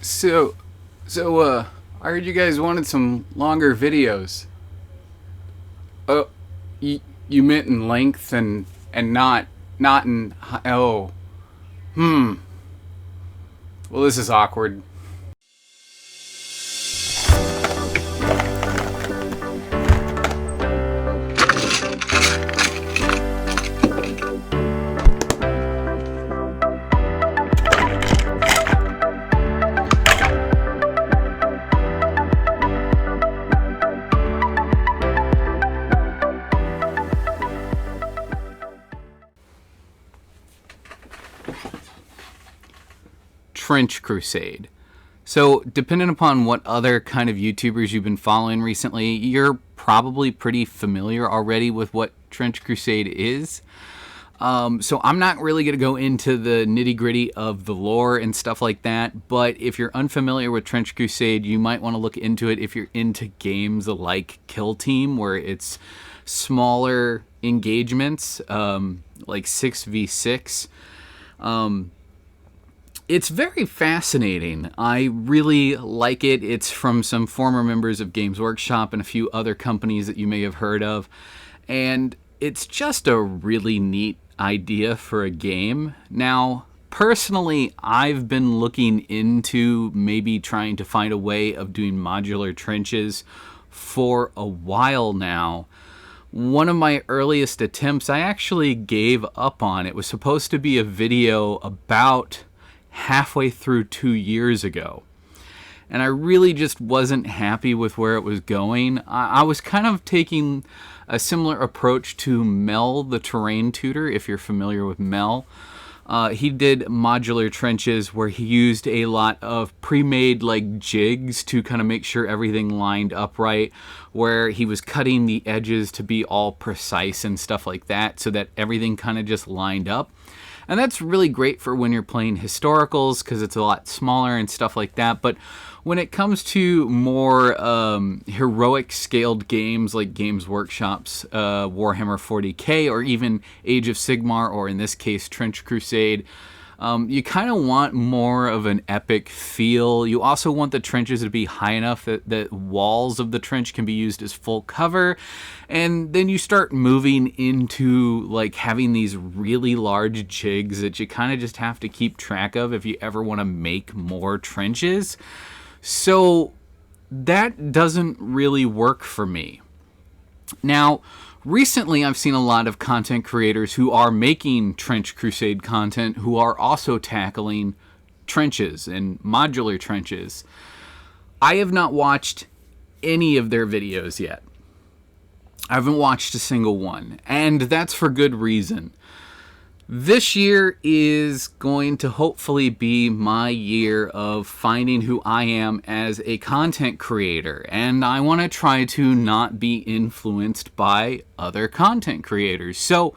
So, I heard you guys wanted some longer videos. Oh, you meant in length and not in oh. Hmm. Well, this is awkward. Trench Crusade. So, depending upon what other kind of YouTubers you've been following recently, you're probably pretty familiar already with what Trench Crusade is. So I'm not really going to go into the nitty gritty of the lore and stuff like that, but if you're unfamiliar with Trench Crusade, you might want to look into it if you're into games like Kill Team, where it's smaller engagements, like 6v6. It's very fascinating. I really like it. It's from some former members of Games Workshop and a few other companies that you may have heard of. And it's just a really neat idea for a game. Now, personally, I've been looking into maybe trying to find a way of doing modular trenches for a while now. One of my earliest attempts I actually gave up on. It was supposed to be a video about halfway through 2 years ago. And I really just wasn't happy with where it was going. I was kind of taking a similar approach to Mel, the terrain tutor, if you're familiar with Mel. He did modular trenches where he used a lot of pre-made like jigs to kind of make sure everything lined up right, where he was cutting the edges to be all precise and stuff like that so that everything kind of just lined up. And that's really great for when you're playing historicals because it's a lot smaller and stuff like that. But when it comes to more heroic scaled games like Games Workshop's Warhammer 40k or even Age of Sigmar, or in this case Trench Crusade, you kind of want more of an epic feel. You also want the trenches to be high enough that the walls of the trench can be used as full cover. And then you start moving into like having these really large jigs that you kind of just have to keep track of if you ever want to make more trenches. So that doesn't really work for me. Now, recently, I've seen a lot of content creators who are making Trench Crusade content who are also tackling trenches and modular trenches. I have not watched any of their videos yet. I haven't watched a single one, and that's for good reason. This year is going to hopefully be my year of finding who I am as a content creator, and I want to try to not be influenced by other content creators. So,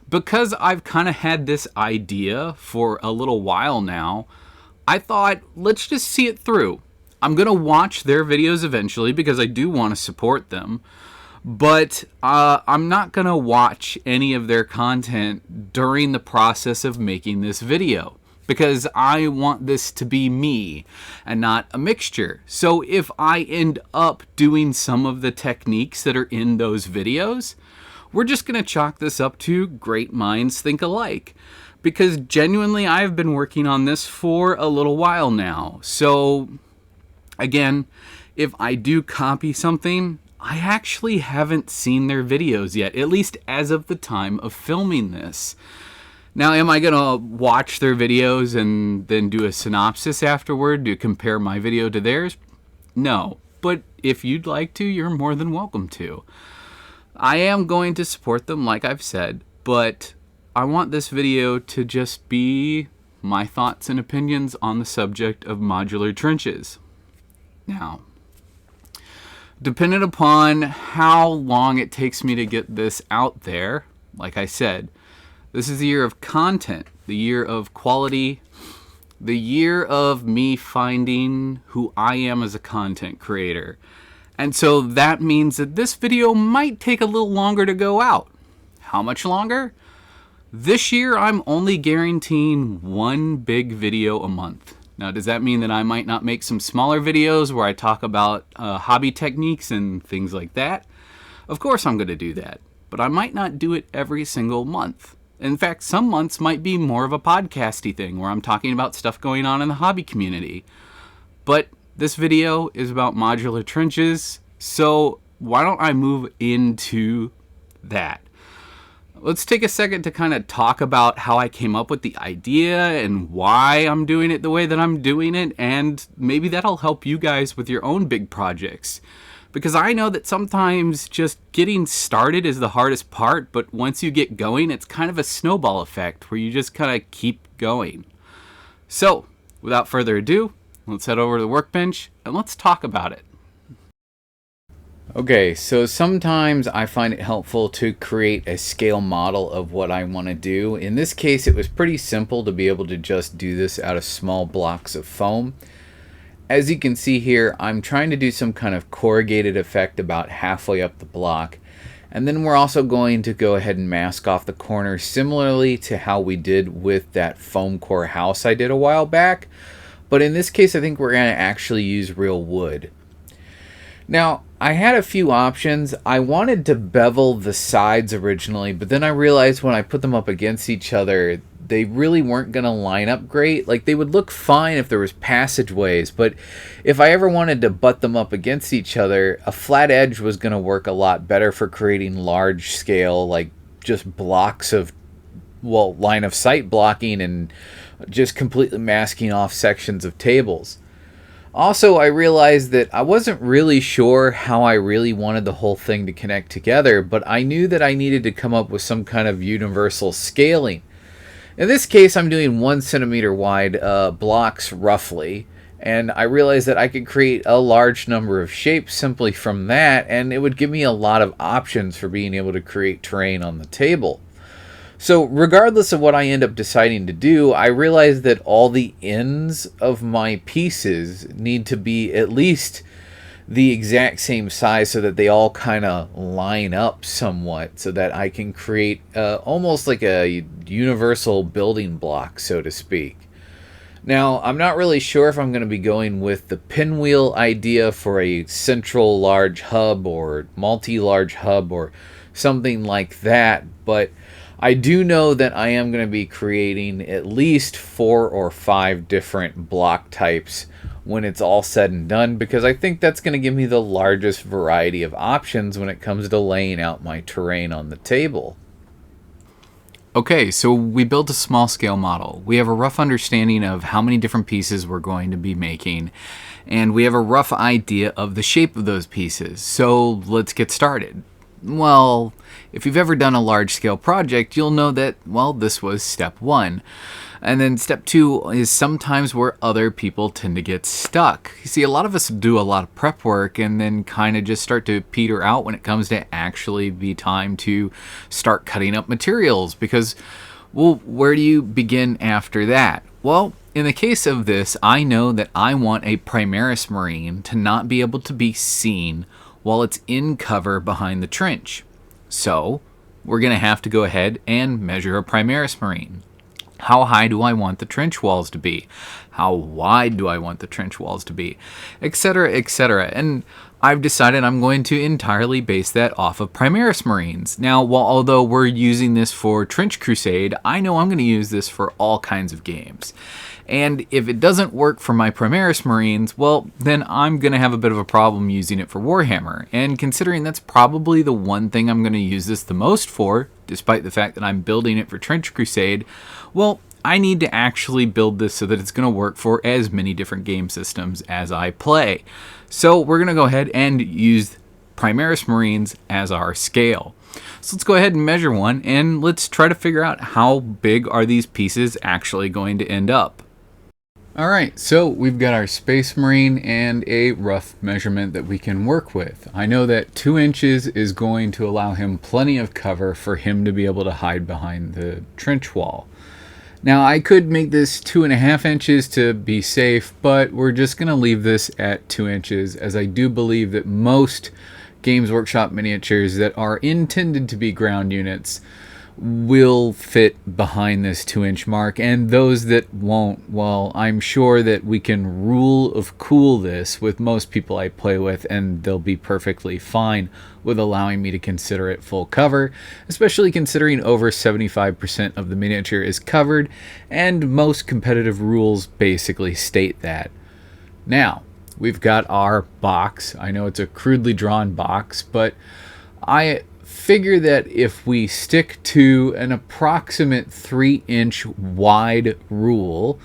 because I've kind of had this idea for a little while now, I thought, let's just see it through. I'm going to watch their videos eventually because I do want to support them. But I'm not going to watch any of their content during the process of making this video because I want this to be me and not a mixture. So if I end up doing some of the techniques that are in those videos, we're just going to chalk this up to great minds think alike. Because genuinely, I've been working on this for a little while now. So again, if I do copy something, I actually haven't seen their videos yet, at least as of the time of filming this. Now, am I going to watch their videos and then do a synopsis afterward to compare my video to theirs? No, but if you'd like to, you're more than welcome to. I am going to support them, like I've said, but I want this video to just be my thoughts and opinions on the subject of modular trenches. Now, depending upon how long it takes me to get this out there, like I said, this is the year of content, the year of quality, the year of me finding who I am as a content creator. And so that means that this video might take a little longer to go out. How much longer? This year, I'm only guaranteeing one big video a month. Now, does that mean that I might not make some smaller videos where I talk about hobby techniques and things like that? Of course I'm going to do that, but I might not do it every single month. In fact, some months might be more of a podcasty thing where I'm talking about stuff going on in the hobby community. But this video is about modular trenches, so why don't I move into that? Let's take a second to kind of talk about how I came up with the idea and why I'm doing it the way that I'm doing it, and maybe that'll help you guys with your own big projects. Because I know that sometimes just getting started is the hardest part, but once you get going, it's kind of a snowball effect where you just kind of keep going. So, without further ado, let's head over to the workbench and let's talk about it. Okay, so sometimes I find it helpful to create a scale model of what I want to do. In this case, it was pretty simple to be able to just do this out of small blocks of foam. As you can see here, I'm trying to do some kind of corrugated effect about halfway up the block. And then we're also going to go ahead and mask off the corners similarly to how we did with that foam core house I did a while back. But in this case, I think we're going to actually use real wood. Now, I had a few options. I wanted to bevel the sides originally, but then I realized when I put them up against each other, they really weren't going to line up great. Like, they would look fine if there was passageways, but if I ever wanted to butt them up against each other, a flat edge was going to work a lot better for creating large scale, like just blocks of, well, line of sight blocking and just completely masking off sections of tables. Also, I realized that I wasn't really sure how I really wanted the whole thing to connect together, but I knew that I needed to come up with some kind of universal scaling. In this case, I'm doing 1 centimeter wide blocks roughly, and I realized that I could create a large number of shapes simply from that, and it would give me a lot of options for being able to create terrain on the table. So regardless of what I end up deciding to do, I realize that all the ends of my pieces need to be at least the exact same size so that they all kind of line up somewhat so that I can create almost like a universal building block, so to speak. Now, I'm not really sure if I'm going to be going with the pinwheel idea for a central large hub or multi-large hub or something like that, but I do know that I am going to be creating at least 4 or 5 different block types when it's all said and done, because I think that's going to give me the largest variety of options when it comes to laying out my terrain on the table. Okay, so we built a small scale model. We have a rough understanding of how many different pieces we're going to be making, and we have a rough idea of the shape of those pieces. So let's get started. Well, if you've ever done a large-scale project, you'll know that, well, this was step 1. And then step 2 is sometimes where other people tend to get stuck. You see, a lot of us do a lot of prep work and then kind of just start to peter out when it comes to actually be time to start cutting up materials because, well, where do you begin after that? Well, in the case of this, I know that I want a Primaris Marine to not be able to be seen while it's in cover behind the trench. So we're going to have to go ahead and measure a Primaris Marine. How high do I want the trench walls to be? How wide do I want the trench walls to be? Etc., etc. And I've decided I'm going to entirely base that off of Primaris Marines. Now, although we're using this for Trench Crusade, I know I'm going to use this for all kinds of games. And if it doesn't work for my Primaris Marines, well, then I'm going to have a bit of a problem using it for Warhammer. And considering that's probably the one thing I'm going to use this the most for, despite the fact that I'm building it for Trench Crusade, well, I need to actually build this so that it's going to work for as many different game systems as I play. So we're going to go ahead and use Primaris Marines as our scale. So let's go ahead and measure one, and let's try to figure out how big are these pieces actually going to end up. Alright, so we've got our Space Marine and a rough measurement that we can work with. I know that 2 inches is going to allow him plenty of cover for him to be able to hide behind the trench wall. Now I could make this 2.5 inches to be safe, but we're just going to leave this at 2 inches, as I do believe that most Games Workshop miniatures that are intended to be ground units will fit behind this 2-inch mark, and those that won't, well, I'm sure that we can rule of cool this with most people I play with, and they'll be perfectly fine with allowing me to consider it full cover, especially considering over 75% of the miniature is covered, and most competitive rules basically state that. Now, we've got our box. I know it's a crudely drawn box, but I figure that if we stick to an approximate 3-inch wide rule,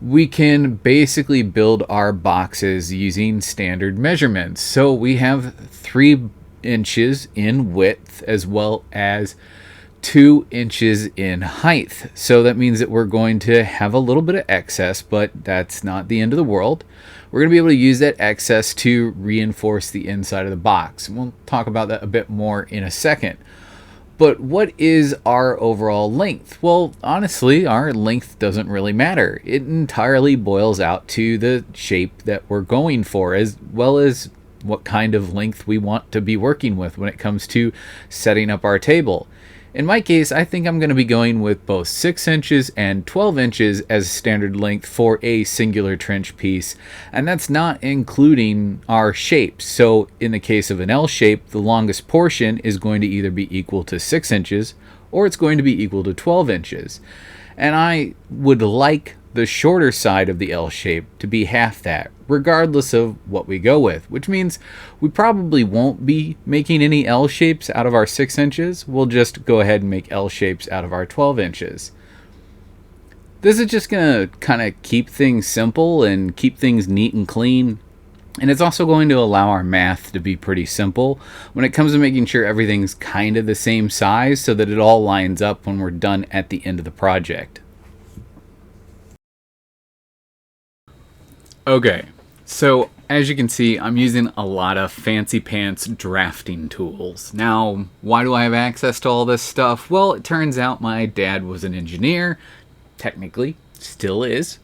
we can basically build our boxes using standard measurements. So we have 3 inches in width as well as 2 inches in height. So that means that we're going to have a little bit of excess, but that's not the end of the world. We're going to be able to use that excess to reinforce the inside of the box. And we'll talk about that a bit more in a second. But what is our overall length? Well, honestly, our length doesn't really matter. It entirely boils out to the shape that we're going for, as well as what kind of length we want to be working with when it comes to setting up our table. In my case, I think I'm going to be going with both 6 inches and 12 inches as standard length for a singular trench piece, and that's not including our shapes. So in the case of an L shape, the longest portion is going to either be equal to 6 inches or it's going to be equal to 12 inches. And I would like the shorter side of the L shape to be half that, regardless of what we go with, which means we probably won't be making any L shapes out of our 6 inches. We'll just go ahead and make L shapes out of our 12 inches. This is just going to kind of keep things simple and keep things neat and clean. And it's also going to allow our math to be pretty simple when it comes to making sure everything's kind of the same size so that it all lines up when we're done at the end of the project. Okay, so as you can see, I'm using a lot of fancy pants drafting tools. Now, why do I have access to all this stuff? Well, it turns out my dad was an engineer, technically, still is.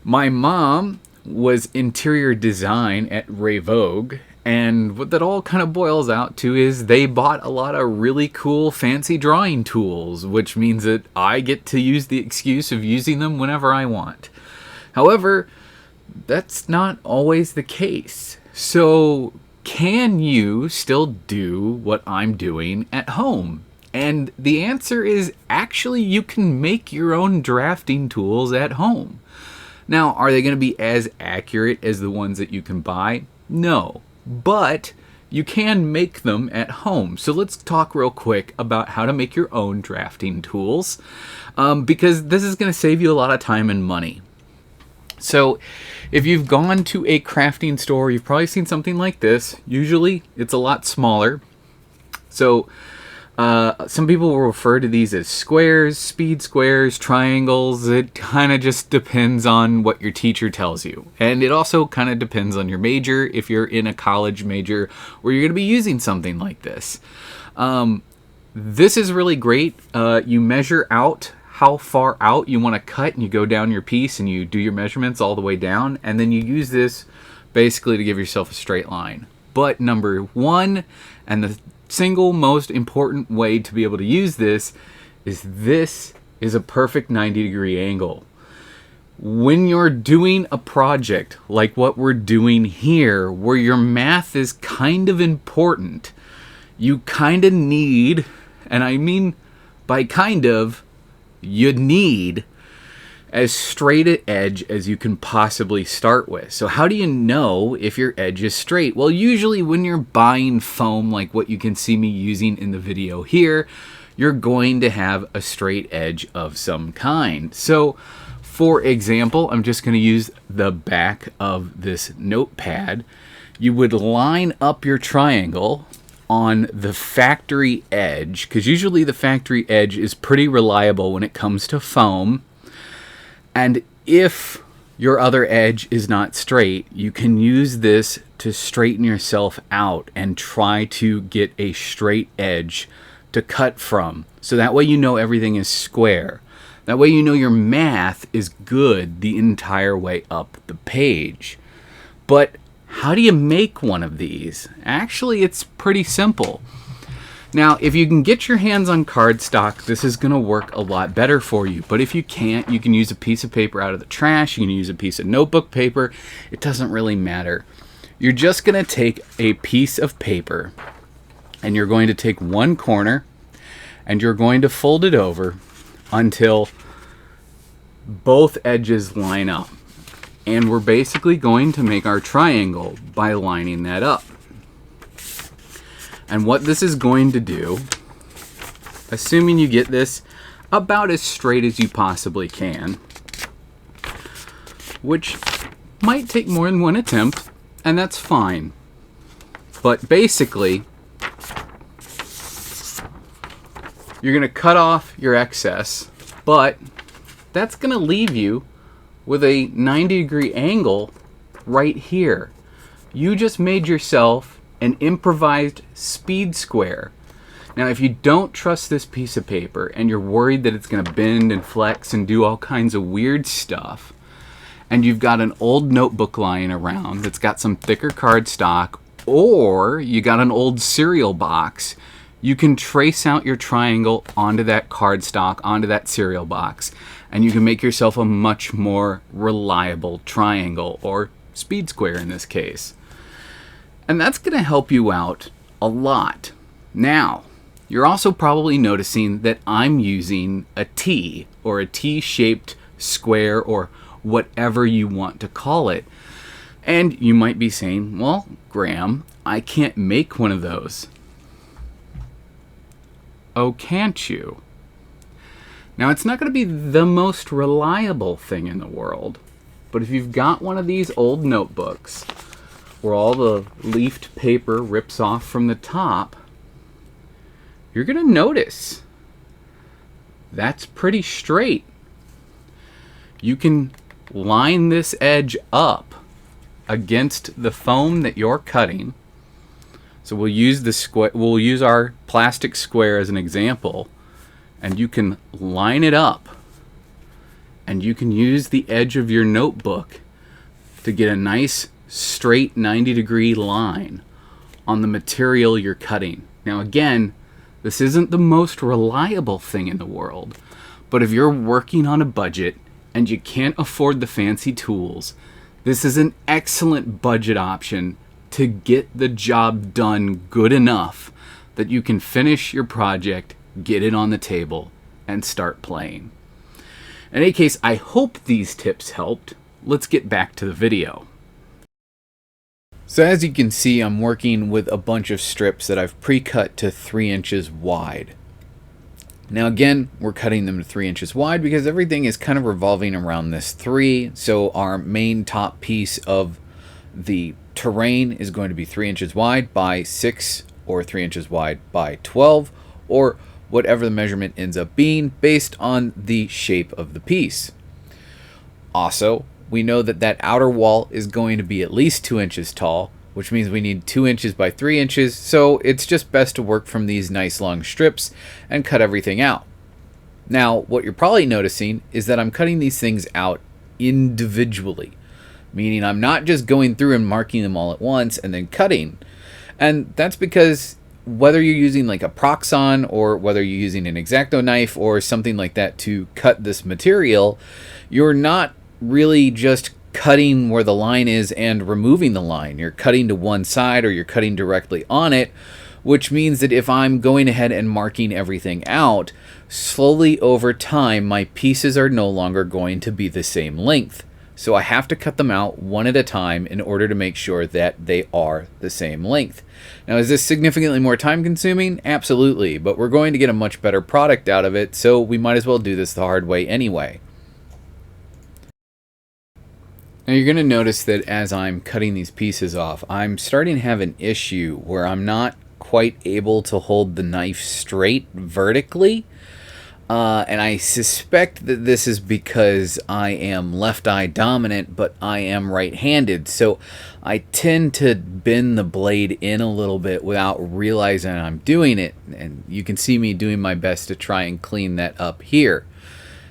My mom was interior design at Ray Vogue, and what that all kind of boils out to is they bought a lot of really cool fancy drawing tools, which means that I get to use the excuse of using them whenever I want. However, that's not always the case. So can you still do what I'm doing at home? And the answer is actually you can make your own drafting tools at home. Now, are they going to be as accurate as the ones that you can buy? No, but you can make them at home. So let's talk real quick about how to make your own drafting tools, because this is going to save you a lot of time and money. So if you've gone to a crafting store, you've probably seen something like this. Usually it's a lot smaller. So some people will refer to these as squares, speed squares, triangles. It kind of just depends on what your teacher tells you. And it also kind of depends on your major, if you're in a college major where you're going to be using something like this. This is really great. You measure out how far out you want to cut, and you go down your piece and you do your measurements all the way down, and then you use this basically to give yourself a straight line. But number one, and the single most important way to be able to use this is a perfect 90-degree angle. When you're doing a project like what we're doing here, where your math is kind of important, you kind of need, and I mean by kind of, you need as straight an edge as you can possibly start with. So how do you know if your edge is straight? Well, usually when you're buying foam like what you can see me using in the video here, you're going to have a straight edge of some kind. So for example, I'm just going to use the back of this notepad. You would line up your triangle on the factory edge, because usually the factory edge is pretty reliable when it comes to foam. And if your other edge is not straight, you can use this to straighten yourself out and try to get a straight edge to cut from. So that way you know everything is square. That way you know your math is good the entire way up the page. But how do you make one of these? Actually, it's pretty simple. Now, if you can get your hands on cardstock, this is going to work a lot better for you. But if you can't, you can use a piece of paper out of the trash. You can use a piece of notebook paper. It doesn't really matter. You're just going to take a piece of paper and you're going to take one corner and you're going to fold it over until both edges line up. And we're basically going to make our triangle by lining that up. And what this is going to do, assuming you get this about as straight as you possibly can, which might take more than one attempt, and that's fine. But basically, you're going to cut off your excess, but that's going to leave you with a 90-degree angle right here. You just made yourself an improvised speed square. Now, if you don't trust this piece of paper and you're worried that it's going to bend and flex and do all kinds of weird stuff, and you've got an old notebook lying around that's got some thicker cardstock, or you got an old cereal box, you can trace out your triangle onto that cardstock, onto that cereal box, and you can make yourself a much more reliable triangle, or speed square in this case. And that's going to help you out a lot. Now, you're also probably noticing that I'm using a T, or a T-shaped square, or whatever you want to call it. And you might be saying, well, Graham, I can't make one of those. Oh, can't you? Now, it's not going to be the most reliable thing in the world, but if you've got one of these old notebooks where all the leafed paper rips off from the top, you're going to notice that's pretty straight. You can line this edge up against the foam that you're cutting. So we'll use our plastic square as an example, and you can line it up, and you can use the edge of your notebook to get a nice straight 90-degree line on the material you're cutting. Now again, this isn't the most reliable thing in the world, but if you're working on a budget and you can't afford the fancy tools, this is an excellent budget option to get the job done good enough that you can finish your project, get it on the table, and start playing. In any case, I hope these tips helped. Let's get back to the video. So as you can see, I'm working with a bunch of strips that I've pre-cut to 3 inches wide. Now again, we're cutting them to 3 inches wide because everything is kind of revolving around this 3. So our main top piece of the terrain is going to be 3 inches wide by 6, or 3 inches wide by 12, or whatever the measurement ends up being based on the shape of the piece. Also, we know that that outer wall is going to be at least 2 inches tall, which means we need 2 inches by 3 inches, so it's just best to work from these nice long strips and cut everything out. Now, what you're probably noticing is that I'm cutting these things out individually, meaning I'm not just going through and marking them all at once and then cutting. And that's because whether you're using like a Proxxon, or whether you're using an X-Acto knife or something like that to cut this material, you're not really just cutting where the line is and removing the line. You're cutting to one side, or you're cutting directly on it, which means that if I'm going ahead and marking everything out, slowly over time my pieces are no longer going to be the same length. So I have to cut them out one at a time in order to make sure that they are the same length. Now, is this significantly more time consuming? Absolutely, but we're going to get a much better product out of it, so we might as well do this the hard way anyway. Now you're going to notice that as I'm cutting these pieces off, I'm starting to have an issue where I'm not quite able to hold the knife straight vertically. And I suspect that this is because I am left eye dominant, but I am right-handed. So I tend to bend the blade in a little bit without realizing I'm doing it. And you can see me doing my best to try and clean that up here.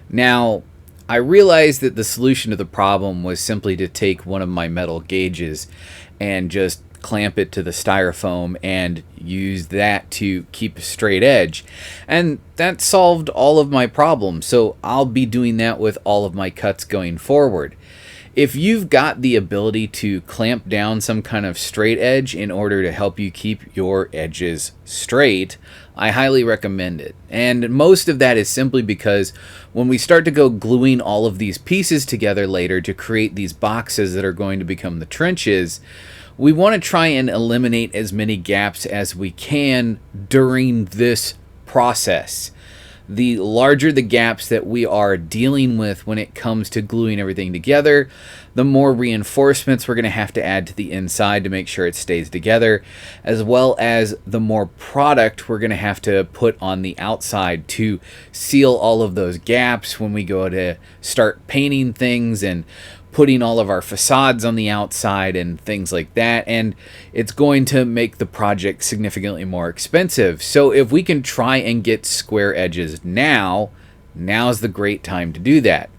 Now, I realized that the solution to the problem was simply to take one of my metal gauges and just clamp it to the styrofoam and use that to keep a straight edge. And that solved all of my problems. So I'll be doing that with all of my cuts going forward. If you've got the ability to clamp down some kind of straight edge in order to help you keep your edges straight, I highly recommend it. And most of that is simply because when we start to go gluing all of these pieces together later to create these boxes that are going to become the trenches, we want to try and eliminate as many gaps as we can during this process. The larger the gaps that we are dealing with when it comes to gluing everything together, the more reinforcements we're going to have to add to the inside to make sure it stays together, as well as the more product we're going to have to put on the outside to seal all of those gaps when we go to start painting things and putting all of our facades on the outside and things like that, and it's going to make the project significantly more expensive. So if we can try and get square edges now's the great time to do that.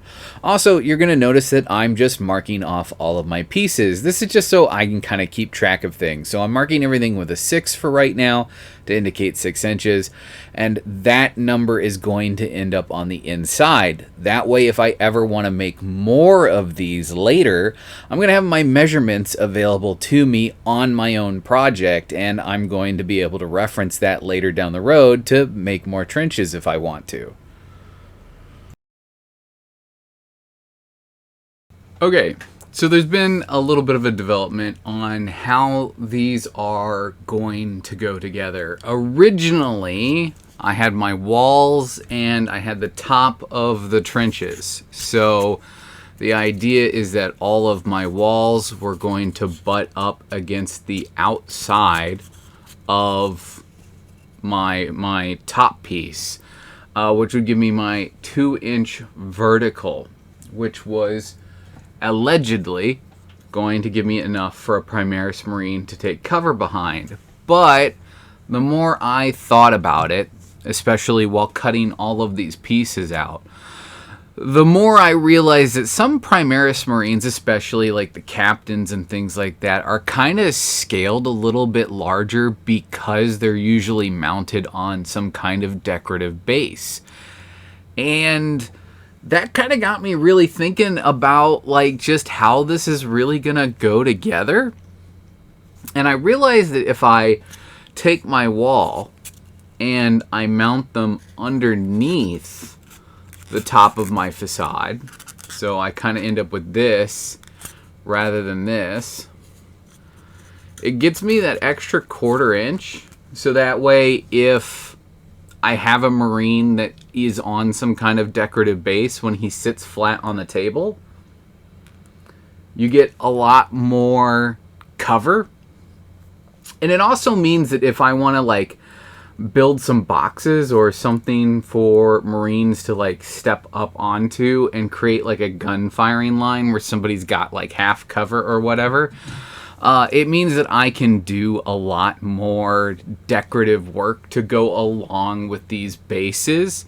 Also, you're going to notice that I'm just marking off all of my pieces. This is just so I can kind of keep track of things. So I'm marking everything with a 6 for right now to indicate 6 inches. And that number is going to end up on the inside. That way, if I ever want to make more of these later, I'm going to have my measurements available to me on my own project. And I'm going to be able to reference that later down the road to make more trenches if I want to. Okay, so there's been a little bit of a development on how these are going to go together. Originally, I had my walls and I had the top of the trenches. So the idea is that all of my walls were going to butt up against the outside of my top piece, which would give me my 2-inch vertical, which was allegedly going to give me enough for a Primaris Marine to take cover behind. But the more I thought about it, especially while cutting all of these pieces out, the more I realized that some Primaris Marines, especially like the captains and things like that, are kind of scaled a little bit larger because they're usually mounted on some kind of decorative base. And that kind of got me really thinking about like just how this is really gonna go together. And I realized that if I take my wall and I mount them underneath the top of my facade, so I kind of end up with this rather than this, it gets me that extra 1/4 inch. So that way, if I have a Marine that is on some kind of decorative base, when he sits flat on the table, you get a lot more cover. And it also means that if I want to like build some boxes or something for Marines to like step up onto and create like a gun firing line where somebody's got like half cover or whatever, it means that I can do a lot more decorative work to go along with these bases.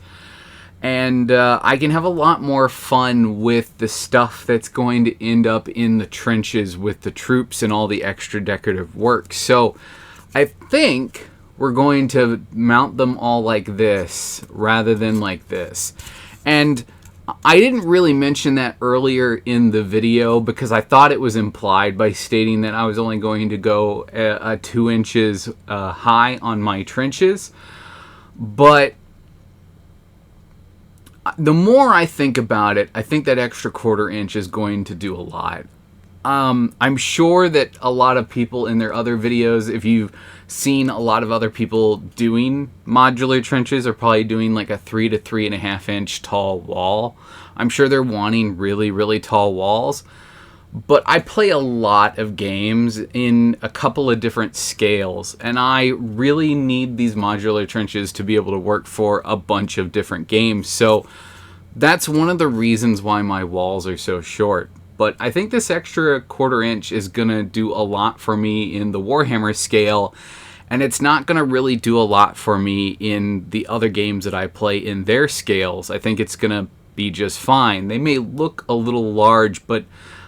And I can have a lot more fun with the stuff that's going to end up in the trenches with the troops and all the extra decorative work. So I think we're going to mount them all like this rather than like this. And I didn't really mention that earlier in the video because I thought it was implied by stating that I was only going to go 2 inches high on my trenches. But the more I think about it, I think that extra 1/4 inch is going to do a lot. I'm sure that a lot of people in their other videos, if you've seen a lot of other people doing modular trenches, are probably doing like a 3 to 3.5 inch tall wall. I'm sure they're wanting really, really tall walls. But I play a lot of games in a couple of different scales, and I really need these modular trenches to be able to work for a bunch of different games. So that's one of the reasons why my walls are so short. But I think this extra 1/4 inch is going to do a lot for me in the Warhammer scale, and it's not going to really do a lot for me in the other games that I play in their scales. I think it's going to be just fine. They may look a little large, but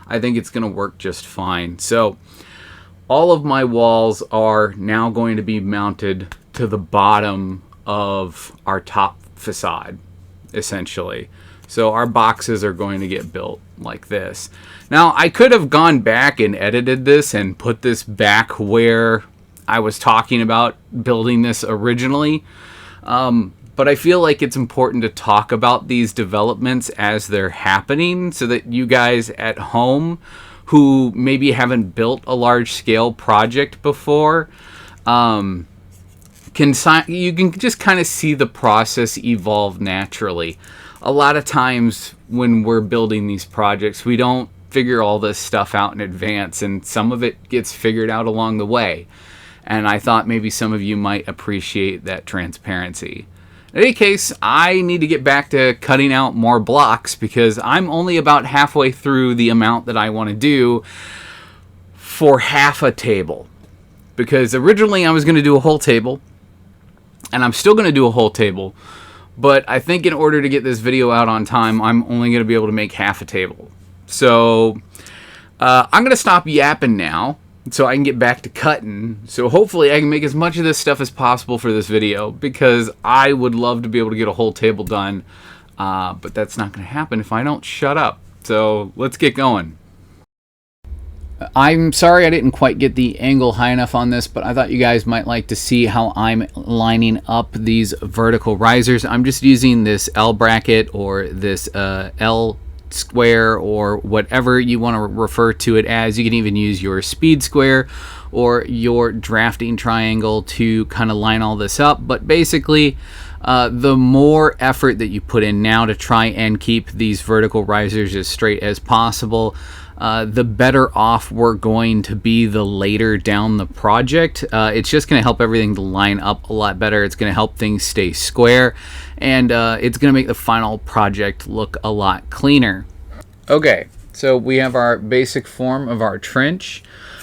I think it's going to work just fine. So all of my walls are now going to be mounted to the bottom of our top facade, essentially. So our boxes are going to get built like this. Now, I could have gone back and edited this and put this back where I was talking about building this originally. But I feel like it's important to talk about these developments as they're happening so that you guys at home who maybe haven't built a large scale project before you can just kind of see the process evolve naturally. A lot of times when we're building these projects, we don't figure all this stuff out in advance, and some of it gets figured out along the way. And I thought maybe some of you might appreciate that transparency. In any case, I need to get back to cutting out more blocks because I'm only about halfway through the amount that I want to do for half a table. Because originally I was going to do a whole table, and I'm still going to do a whole table, but I think in order to get this video out on time, I'm only going to be able to make half a table. So I'm going to stop yapping now so I can get back to cutting. So hopefully I can make as much of this stuff as possible for this video, because I would love to be able to get a whole table done, but that's not going to happen if I don't shut up. So let's get going. I'm sorry I didn't quite get the angle high enough on this, but I thought you guys might like to see how I'm lining up these vertical risers. I'm just using this L bracket or this L square or whatever you want to refer to it as. You can even use your speed square or your drafting triangle to kind of line all this up. But basically, the more effort that you put in now to try and keep these vertical risers as straight as possible, the better off we're going to be the later down the project. It's just going to help everything to line up a lot better. It's going to help things stay square, and it's going to make the final project look a lot cleaner. Okay, so we have our basic form of our trench,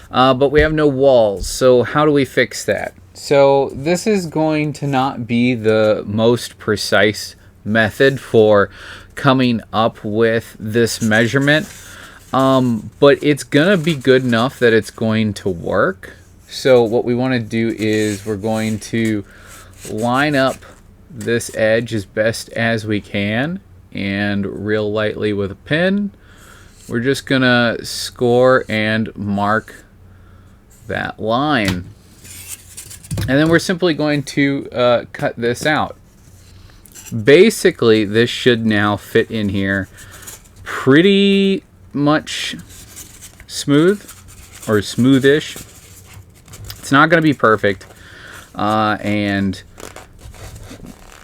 but we have no walls. So how do we fix that? So this is going to not be the most precise method for coming up with this measurement. But it's gonna be good enough that it's going to work. So what we want to do is we're going to line up this edge as best as we can, and real lightly with a pin we're just gonna score and mark that line, and then we're simply going to cut this out. Basically this should now fit in here pretty much smooth or smoothish. It's not going to be perfect, and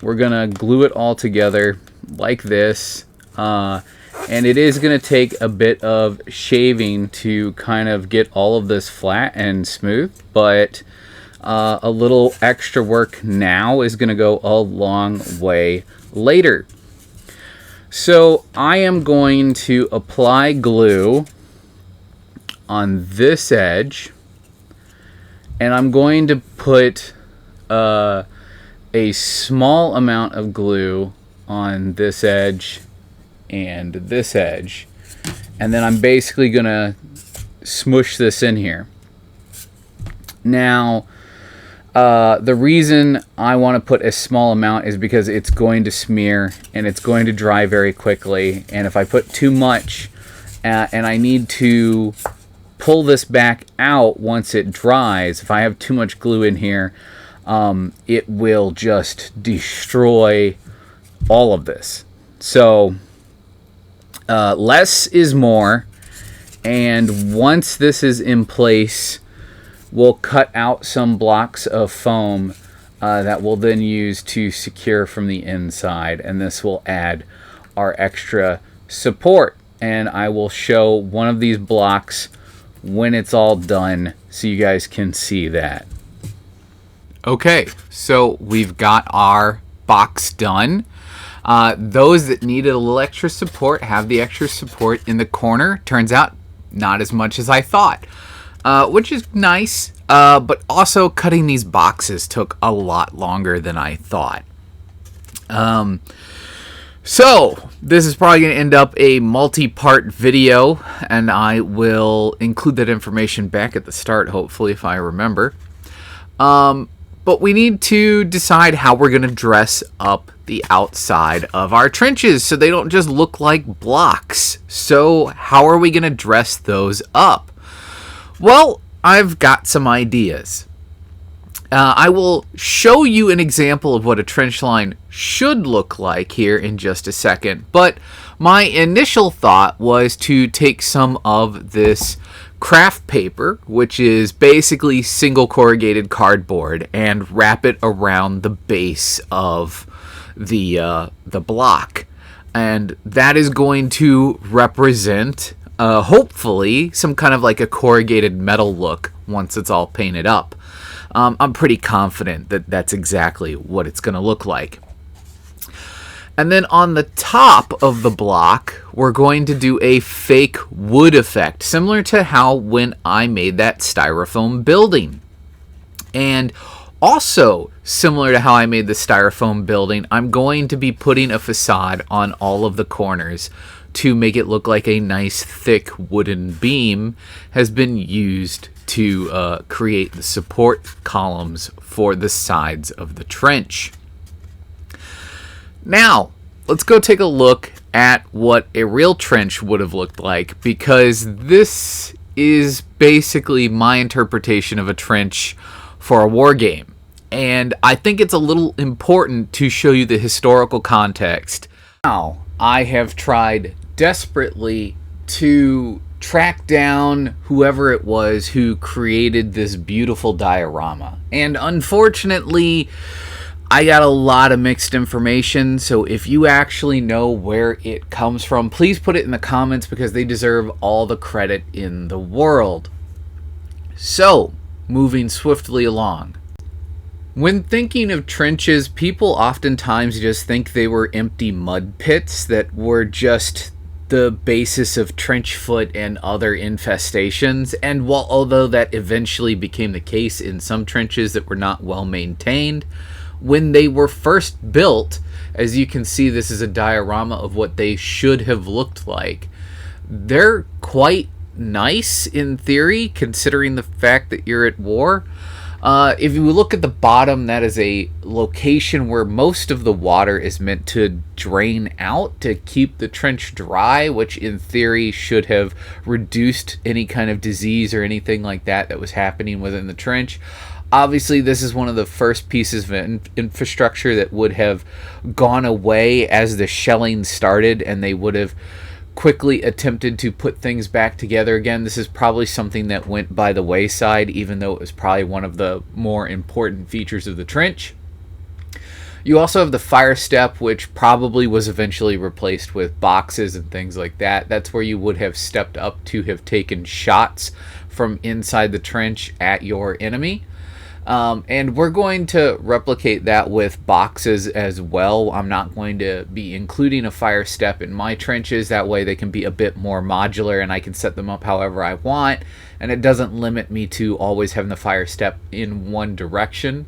we're going to glue it all together like this, and it is going to take a bit of shaving to kind of get all of this flat and smooth, but a little extra work now is going to go a long way later. So I am going to apply glue on this edge, and I'm going to put a small amount of glue on this edge and this edge, and then I'm basically going to smush this in here. Now, the reason I want to put a small amount is because it's going to smear and it's going to dry very quickly. And if I put too much and I need to pull this back out once it dries, if I have too much glue in here, it will just destroy all of this. So less is more. And once this is in place, we'll cut out some blocks of foam that we'll then use to secure from the inside, and this will add our extra support. And I will show one of these blocks when it's all done so you guys can see that. Okay, so we've got our box done. Those that needed a little extra support have the extra support in the corner. Turns out not as much as I thought. Which is nice, but also cutting these boxes took a lot longer than I thought. So, this is probably going to end up a multi-part video, and I will include that information back at the start, hopefully, if I remember. But we need to decide how we're going to dress up the outside of our trenches so they don't just look like blocks. So, how are we going to dress those up? Well, I've got some ideas. I will show you an example of what a trench line should look like here in just a second. But my initial thought was to take some of this craft paper, which is basically single corrugated cardboard, and wrap it around the base of the block. And that is going to represent, hopefully, some kind of like a corrugated metal look once it's all painted up. I'm pretty confident that that's exactly what it's going to look like. And then on the top of the block, we're going to do a fake wood effect, similar to how when I made that styrofoam building. And also, similar to how I made the styrofoam building, I'm going to be putting a facade on all of the corners to make it look like a nice thick wooden beam has been used to create the support columns for the sides of the trench. Now, let's go take a look at what a real trench would have looked like, because this is basically my interpretation of a trench for a war game. And I think it's a little important to show you the historical context. Now, I have tried desperately to track down whoever it was who created this beautiful diorama. And unfortunately, I got a lot of mixed information, so if you actually know where it comes from, please put it in the comments because they deserve all the credit in the world. So, moving swiftly along. When thinking of trenches, people oftentimes just think they were empty mud pits that were just the basis of trench foot and other infestations, and although that eventually became the case in some trenches that were not well maintained, when they were first built, as you can see, this is a diorama of what they should have looked like. They're quite nice in theory, considering the fact that you're at war. If you look at the bottom, that is a location where most of the water is meant to drain out to keep the trench dry, which in theory should have reduced any kind of disease or anything like that was happening within the trench. Obviously, this is one of the first pieces of infrastructure that would have gone away as the shelling started, and they would have quickly attempted to put things back together again. This is probably something that went by the wayside, even though it was probably one of the more important features of the trench. You also have the fire step, which probably was eventually replaced with boxes and things like that. That's where you would have stepped up to have taken shots from inside the trench at your enemy. And we're going to replicate that with boxes as well. I'm not going to be including a fire step in my trenches. That way they can be a bit more modular and I can set them up however I want. And it doesn't limit me to always having the fire step in one direction.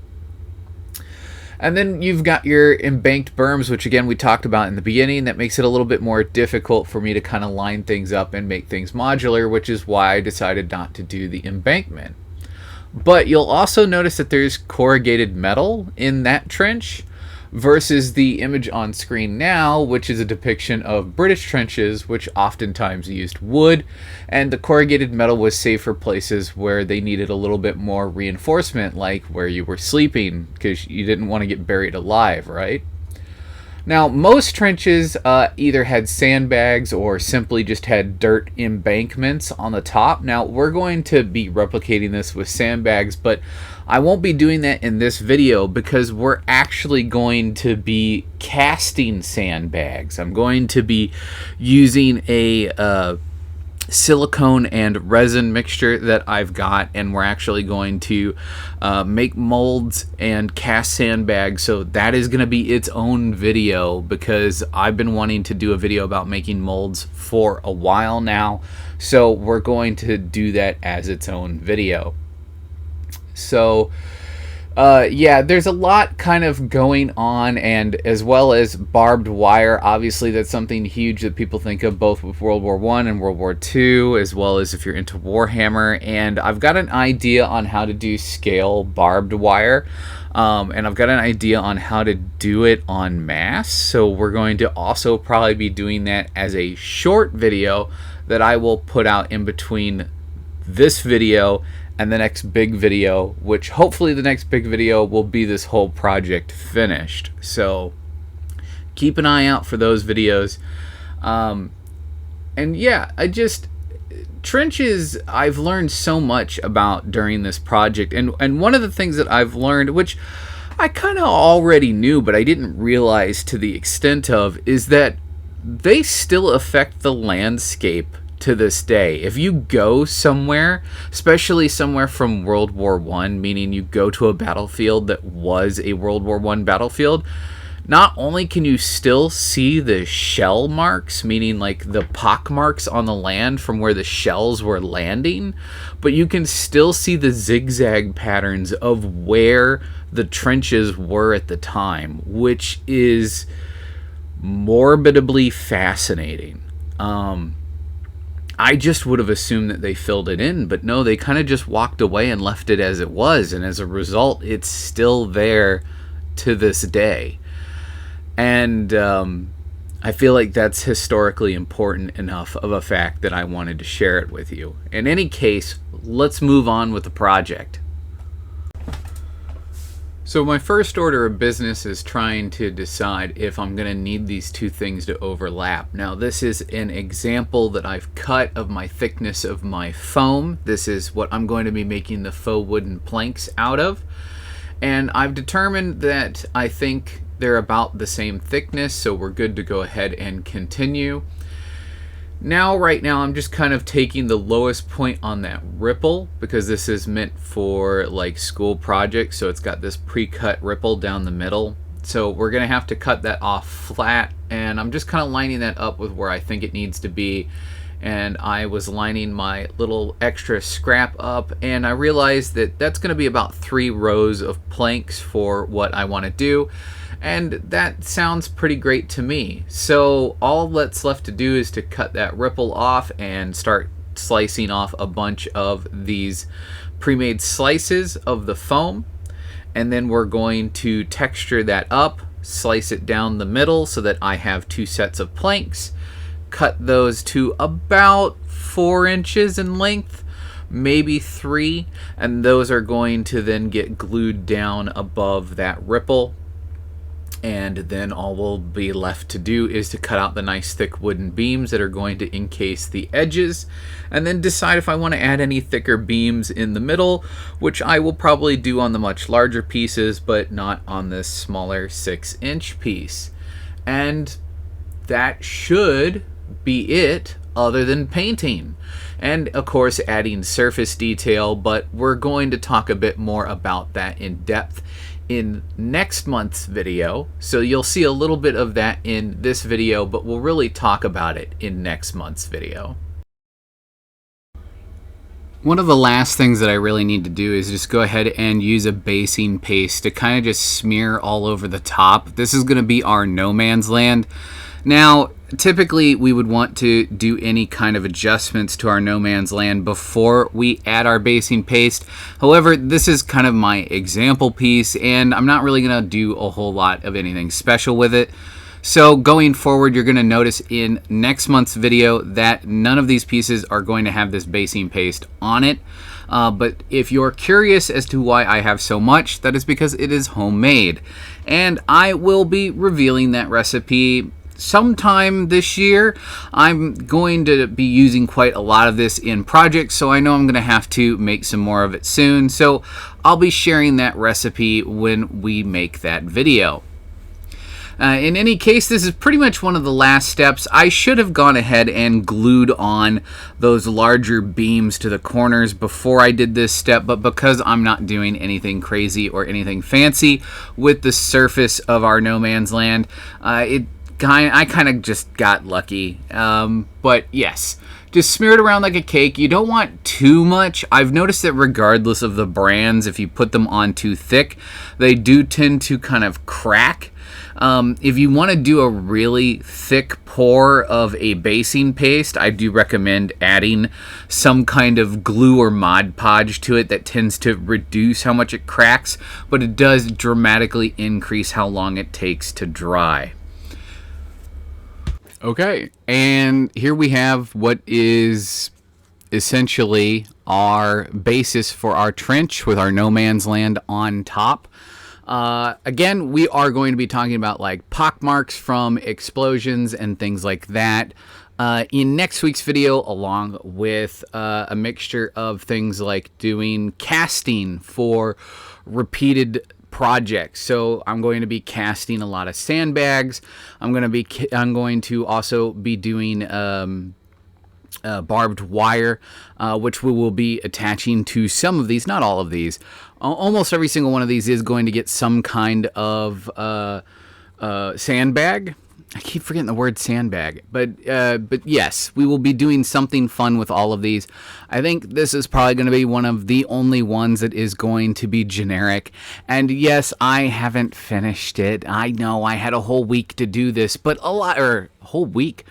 And then you've got your embanked berms, which again we talked about in the beginning. That makes it a little bit more difficult for me to kind of line things up and make things modular, which is why I decided not to do the embankment. But you'll also notice that there's corrugated metal in that trench versus the image on screen now, which is a depiction of British trenches, which oftentimes used wood, and the corrugated metal was safe for places where they needed a little bit more reinforcement, like where you were sleeping, because you didn't want to get buried alive, right? Now, most trenches either had sandbags or simply just had dirt embankments on the top. Now, we're going to be replicating this with sandbags, but I won't be doing that in this video because we're actually going to be casting sandbags. I'm going to be using a silicone and resin mixture that I've got, and we're actually going to make molds and cast sandbags. So that is going to be its own video because I've been wanting to do a video about making molds for a while now, so we're going to do that as its own video. So Yeah, there's a lot kind of going on, and as well as barbed wire. Obviously, that's something huge that people think of both with World War One and World War Two, as well as if you're into Warhammer. And I've got an idea on how to do scale barbed wire, and I've got an idea on how to do it en masse. So we're going to also probably be doing that as a short video that I will put out in between this video and the next big video, which hopefully the next big video will be this whole project finished. So keep an eye out for those videos. And yeah, trenches I've learned so much about during this project, and one of the things that I've learned, which I kind of already knew but I didn't realize to the extent of, is that they still affect the landscape to this day. If you go somewhere, especially somewhere from World War One, meaning you go to a battlefield that was a World War One battlefield, not only can you still see the shell marks, meaning like the pock marks on the land from where the shells were landing, but you can still see the zigzag patterns of where the trenches were at the time, which is morbidly fascinating. I just would have assumed that they filled it in, but no, they kind of just walked away and left it as it was, and as a result, it's still there to this day. And I feel like that's historically important enough of a fact that I wanted to share it with you. In any case, let's move on with the project. So my first order of business is trying to decide if I'm going to need these two things to overlap. Now this is an example that I've cut of my thickness of my foam. This is what I'm going to be making the faux wooden planks out of. And I've determined that I think they're about the same thickness, so we're good to go ahead and continue. Right now, I'm just kind of taking the lowest point on that ripple, because this is meant for like school projects, so it's got this pre-cut ripple down the middle. So we're gonna have to cut that off flat, and I'm just kind of lining that up with where I think it needs to be. And I was lining my little extra scrap up, and I realized that that's going to be about 3 rows of planks for what I want to do, and that sounds pretty great to me. So all that's left to do is to cut that ripple off and start slicing off a bunch of these pre-made slices of the foam, and then we're going to texture that up, slice it down the middle so that I have 2 sets of planks. Cut those to about 4 inches in length, maybe 3, and those are going to then get glued down above that ripple. And then all will be left to do is to cut out the nice thick wooden beams that are going to encase the edges, and then decide if I want to add any thicker beams in the middle, which I will probably do on the much larger pieces, but not on this smaller 6-inch piece. And that should be it, other than painting and of course adding surface detail, but we're going to talk a bit more about that in depth in next month's video. So you'll see a little bit of that in this video, but we'll really talk about it in next month's video. One of the last things that I really need to do is just go ahead and use a basing paste to kind of just smear all over the top. This is going to be our no man's land. Now, typically we would want to do any kind of adjustments to our no man's land before we add our basing paste. However, this is kind of my example piece, and I'm not really going to do a whole lot of anything special with it. So going forward, you're going to notice in next month's video that none of these pieces are going to have this basing paste on it. But if you're curious as to why I have so much, that is because it is homemade. And I will be revealing that recipe sometime this year. I'm going to be using quite a lot of this in projects, so I know I'm going to have to make some more of it soon. So I'll be sharing that recipe when we make that video. In any case, this is pretty much one of the last steps. I should have gone ahead and glued on those larger beams to the corners before I did this step, but because I'm not doing anything crazy or anything fancy with the surface of our no man's land, I kind of just got lucky. But yes, Just smear it around like a cake. You don't want too much. I've noticed that regardless of the brands, if you put them on too thick, they do tend to kind of crack. If you want to do a really thick pour of a basing paste, I do recommend adding some kind of glue or Mod Podge to it. That tends to reduce how much it cracks, but it does dramatically increase how long it takes to dry. Okay, and here we have what is essentially our basis for our trench with our no man's land on top. Again, we are going to be talking about like pockmarks from explosions and things like that in next week's video, along with a mixture of things like doing casting for repeated projects. So I'm going to be casting a lot of sandbags. I'm going to also be doing barbed wire, which we will be attaching to some of these, not all of these. Almost every single one of these is going to get some kind of sandbag. I keep forgetting the word sandbag, but yes, we will be doing something fun with all of these. I think this is probably going to be one of the only ones that is going to be generic. And yes, I haven't finished it. I know I had a whole week to do this, but a whole week.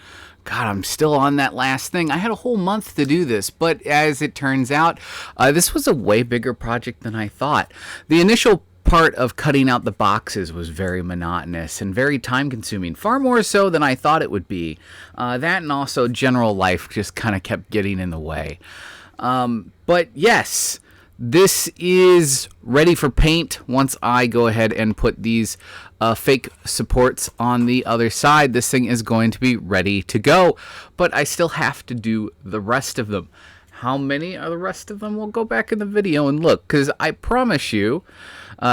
God, I'm still on that last thing. I had a whole month to do this, but as it turns out, this was a way bigger project than I thought. The initial part of cutting out the boxes was very monotonous and very time consuming, far more so than I thought it would be. That and also general life just kind of kept getting in the way. But yes, this is ready for paint. Once I go ahead and put these fake supports on the other side, this thing is going to be ready to go. But I still have to do the rest of them. How many are the rest of them? We'll go back in the video and look, because I promise you,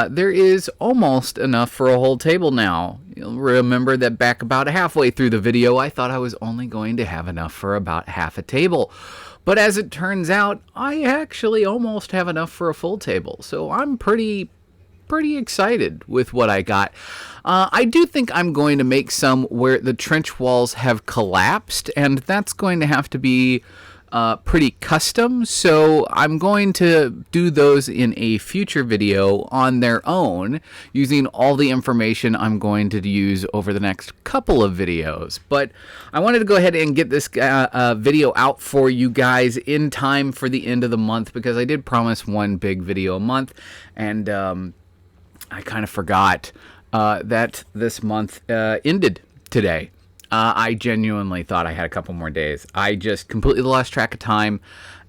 there is almost enough for a whole table now. You'll remember that back about halfway through the video, I thought I was only going to have enough for about half a table. But as it turns out, I actually almost have enough for a full table. So I'm pretty excited with what I got. I do think I'm going to make some where the trench walls have collapsed, and that's going to have to be pretty custom, so I'm going to do those in a future video on their own, using all the information I'm going to use over the next couple of videos. But I wanted to go ahead and get this video out for you guys in time for the end of the month, because I did promise one big video a month, and I kind of forgot that this month ended today. I genuinely thought I had a couple more days. I just completely lost track of time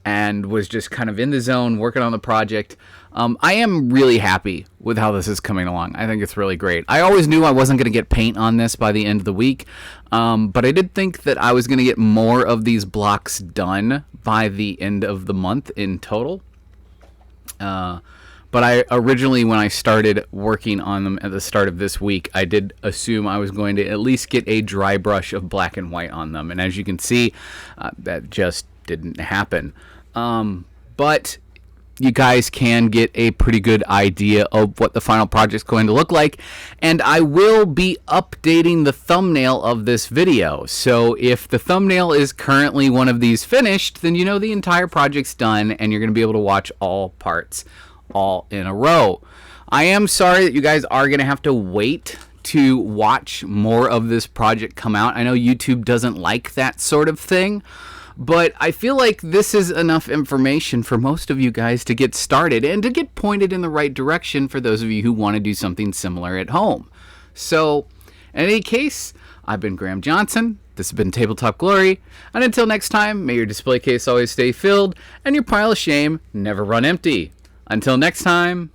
and was just kind of in the zone working on the project. I am really happy with how this is coming along. I think it's really great. I always knew I wasn't going to get paint on this by the end of the week, but I did think that I was going to get more of these blocks done by the end of the month in total. But I originally, when I started working on them at the start of this week, I did assume I was going to at least get a dry brush of black and white on them. And as you can see, that just didn't happen. But you guys can get a pretty good idea of what the final project's going to look like. And I will be updating the thumbnail of this video. So if the thumbnail is currently one of these finished, then you know the entire project's done and you're going to be able to watch all parts all in a row. I am sorry that you guys are going to have to wait to watch more of this project come out. I know YouTube doesn't like that sort of thing, but I feel like this is enough information for most of you guys to get started and to get pointed in the right direction for those of you who want to do something similar at home. So, in any case, I've been Graham Johnson. This has been Tabletop Glory, and until next time, may your display case always stay filled and your pile of shame never run empty. Until next time.